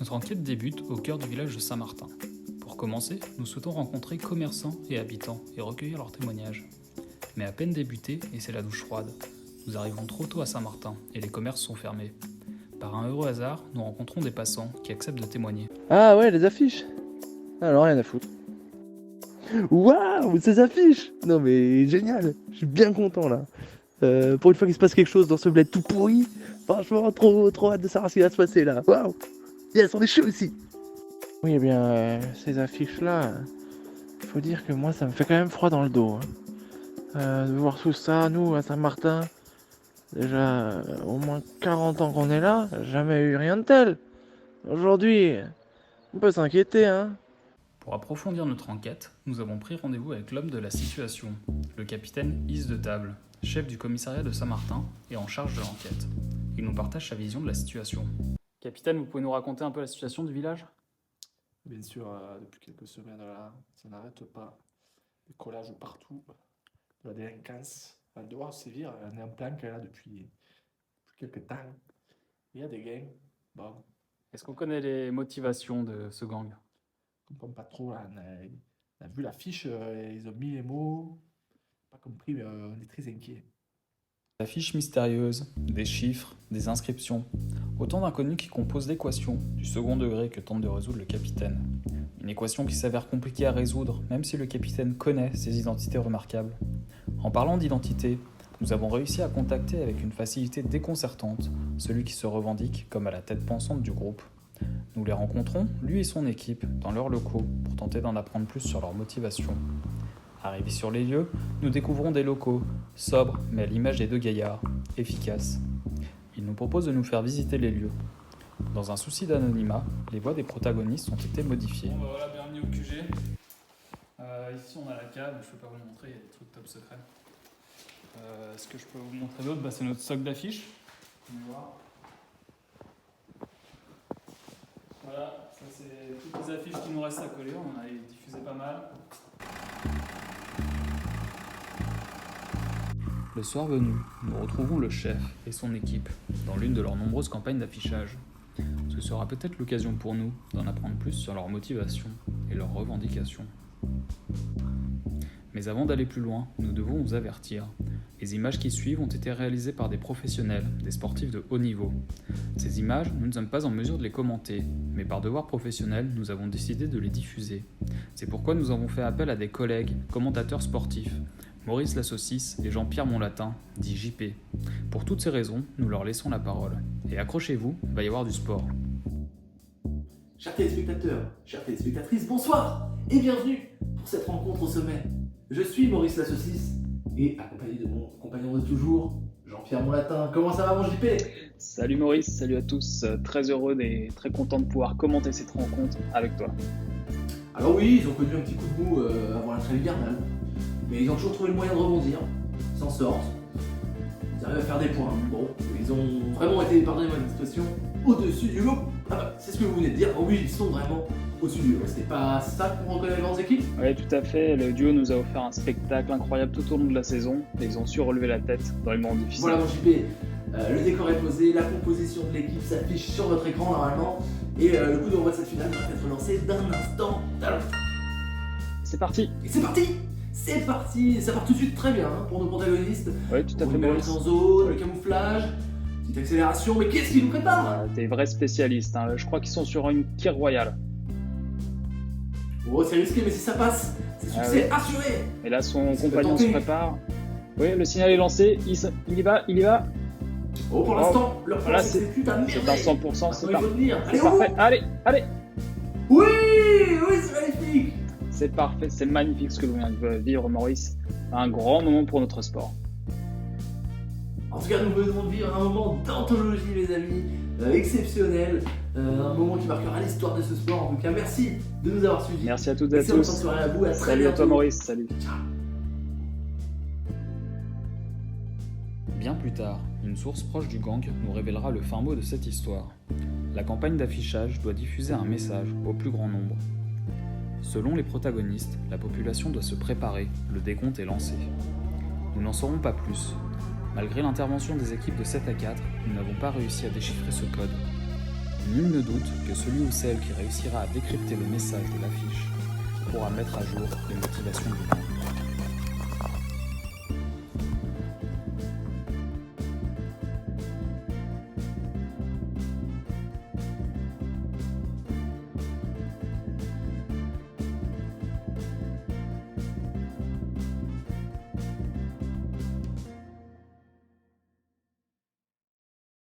Notre enquête débute au cœur du village de Saint-Martin. Pour commencer, nous souhaitons rencontrer commerçants et habitants et recueillir leurs témoignages. Mais à peine débuté, et c'est la douche froide, nous arrivons trop tôt à Saint-Martin et les commerces sont fermés. Par un heureux hasard, nous rencontrons des passants qui acceptent de témoigner. Ah ouais, les affiches. Alors rien à foutre. Waouh, ces affiches. Non mais génial, je suis bien content là. Pour une fois qu'il se passe quelque chose dans ce bled tout pourri, franchement trop hâte de savoir ce qui va se passer là. Waouh. Yes, on est chaud ici. Oui, eh bien, ces affiches là, faut dire que moi ça me fait quand même froid dans le dos. De voir tout ça, nous à Saint-Martin, déjà au moins 40 ans qu'on est là, jamais eu rien de tel. Aujourd'hui, on peut s'inquiéter, hein. Pour approfondir notre enquête, nous avons pris rendez-vous avec l'homme de la situation, le capitaine Is de Table, chef du commissariat de Saint-Martin et en charge de l'enquête. Il nous partage sa vision de la situation. Capitaine, vous pouvez nous raconter un peu la situation du village ? Bien sûr, depuis quelques semaines là, ça n'arrête pas. Des collages partout, de la délinquance. Elle doit sévir, on est en planque là depuis quelques temps. Il y a des gangs. Bon, Est-ce qu'on connaît les motivations de ce gang ? on comprend pas trop là. On a vu l'affiche, ils ont mis les mots. Pas compris, mais on est très inquiets. Affiches mystérieuses, des chiffres, des inscriptions, autant d'inconnus qui composent l'équation du second degré que tente de résoudre le capitaine. Une équation qui s'avère compliquée à résoudre, même si le capitaine connaît ses identités remarquables. En parlant d'identité, nous avons réussi à contacter avec une facilité déconcertante celui qui se revendique comme à la tête pensante du groupe. Nous les rencontrons, lui et son équipe, dans leurs locaux pour tenter d'en apprendre plus sur leurs motivations. Arrivés sur les lieux, nous découvrons des locaux, sobres mais à l'image des deux gaillards, efficaces. Ils nous proposent de nous faire visiter les lieux. Dans un souci d'anonymat, les voix des protagonistes ont été modifiées. Bon bah voilà, bienvenue au QG. Ici on a la cave, je ne peux pas vous le montrer, il y a des trucs top secrets. Ce que je peux vous montrer d'autre, c'est notre stock d'affiches. Vous pouvez voir. Voilà, ça c'est toutes les affiches qui nous restent à coller, on en a diffusé pas mal. Le soir venu, nous retrouvons le chef et son équipe dans l'une de leurs nombreuses campagnes d'affichage. Ce sera peut-être l'occasion pour nous d'en apprendre plus sur leurs motivations et leurs revendications. Mais avant d'aller plus loin, nous devons vous avertir. Les images qui suivent ont été réalisées par des professionnels, des sportifs de haut niveau. Ces images, nous ne sommes pas en mesure de les commenter, mais par devoir professionnel, nous avons décidé de les diffuser. C'est pourquoi nous avons fait appel à des collègues, commentateurs sportifs, Maurice la Saucisse et Jean-Pierre Monlatin, dit JP. Pour toutes ces raisons, nous leur laissons la parole. Et accrochez-vous, il va y avoir du sport. Chers téléspectateurs, chères téléspectatrices, bonsoir et bienvenue pour cette rencontre au sommet. Je suis Maurice la Saucisse et accompagné de mon compagnon de toujours, Jean-Pierre Monlatin. Comment ça va mon JP ? Salut Maurice, salut à tous. Très heureux et très content de pouvoir commenter cette rencontre avec toi. Alors oui, ils ont connu un petit coup de mou avant la trêve hivernale, mais ils ont toujours trouvé le moyen de rebondir, ils s'en sortent, ils arrivent à faire des points. Bon, ils ont vraiment été, pardonnez-moi une situation, au-dessus du lot. Ah bah, c'est ce que vous venez de dire, oh oui, ils sont vraiment au-dessus du lot. C'était pas ça qu'on reconnaît les grandes équipes ? Oui, tout à fait. Le duo nous a offert un spectacle incroyable tout au long de la saison et ils ont su relever la tête dans les moments difficiles. Voilà mon JP, le décor est posé, la composition de l'équipe s'affiche sur votre écran normalement et le coup d'envoi de cette finale va être lancé d'un instant à l'autre. C'est parti. Et c'est parti. C'est parti, ça part tout de suite très bien hein, pour nos protagonistes. Oui, tout à fait Une belle Maurice. entrée en zone, le camouflage, petite accélération, mais qu'est-ce qui nous prépare ? Des vrais spécialistes. Hein. Je crois qu'ils sont sur une tire royale. Oh c'est risqué mais si ça passe, c'est succès assuré. Et là, son C'est compagnon tenté. se prépare. Oui, le signal est lancé. Il y va. Oh pour l'instant, leur plan Voilà, s'exécute à merveille. C'est un 100%, c'est Maintenant, il faut tenir. Allez, parfait. Allez. Oui, c'est magnifique. C'est parfait, c'est magnifique ce que l'on vient de vivre Maurice. Un grand moment pour notre sport. En tout cas, nous venons de vivre un moment d'anthologie, les amis, exceptionnel, un moment qui marquera l'histoire de ce sport. En tout cas, merci de nous avoir suivis. Merci à toutes et à Excellente tous. soirée à vous, à très Salut à bientôt. toi Maurice, salut. Ciao. Bien plus tard, une source proche du gang nous révélera le fin mot de cette histoire. La campagne d'affichage doit diffuser un message au plus grand nombre. Selon les protagonistes, la population doit se préparer, le décompte est lancé. Nous n'en saurons pas plus. Malgré l'intervention des équipes de 7 à 4, nous n'avons pas réussi à déchiffrer ce code. Nul ne doute que celui ou celle qui réussira à décrypter le message de l'affiche pourra mettre à jour les motivations du monde.